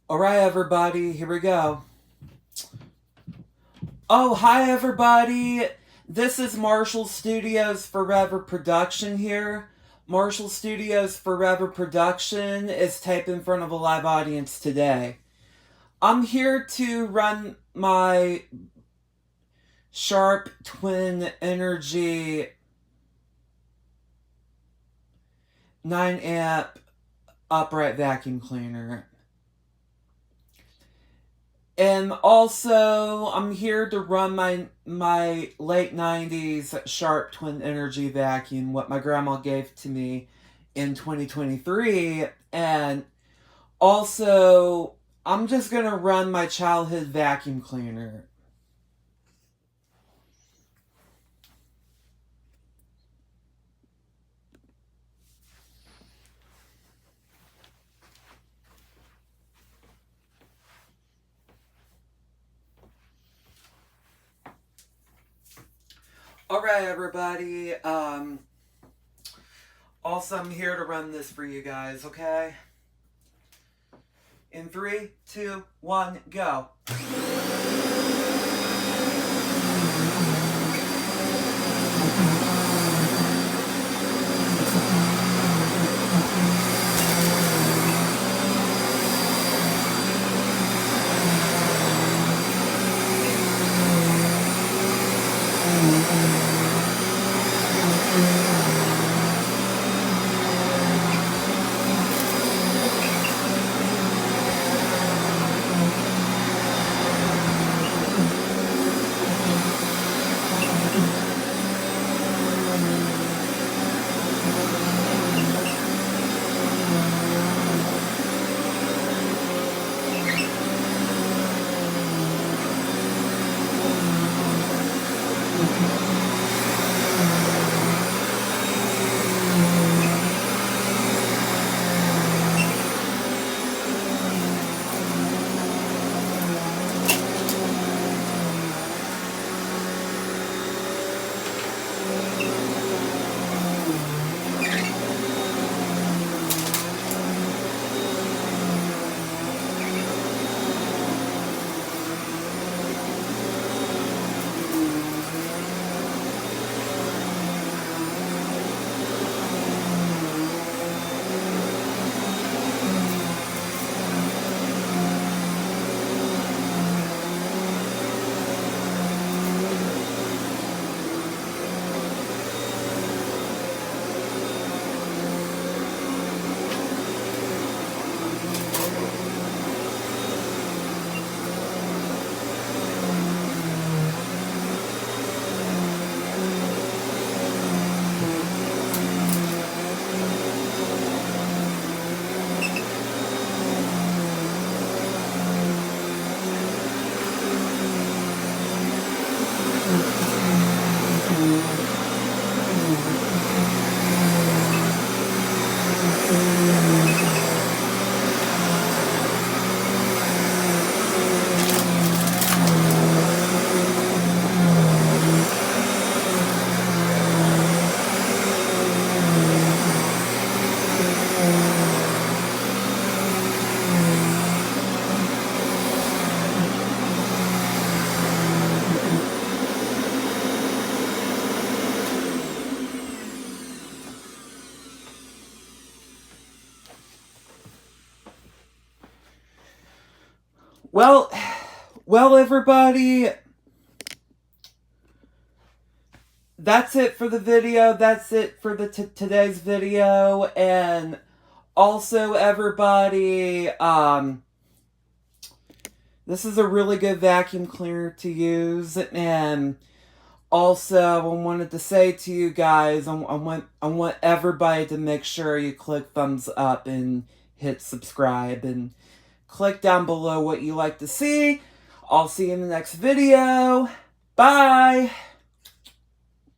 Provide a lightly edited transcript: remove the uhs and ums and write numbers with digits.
Alright, everybody, here we go. Oh, hi, everybody. This is Marshall Studios Forever Production here. Marshall Studios Forever Production is taped in front of a live audience today. I'm here to run my Sharp Twin Energy 9 amp upright vacuum cleaner. And also, I'm here to run my late 90s Sharp Twin Energy vacuum, what my grandma gave to me in 2023. And also, I'm just going to run my childhood vacuum cleaner. Alright, everybody. Also, I'm here to run this for you guys, okay? In 3, 2, 1, go. Well, everybody, that's it for the video. That's it for the today's video. And also, everybody, this is a really good vacuum cleaner to use. And also, I wanted to say to you guys, I want everybody to make sure you click thumbs up and hit subscribe and click down below what you like to see. I'll see you in the next video. Bye!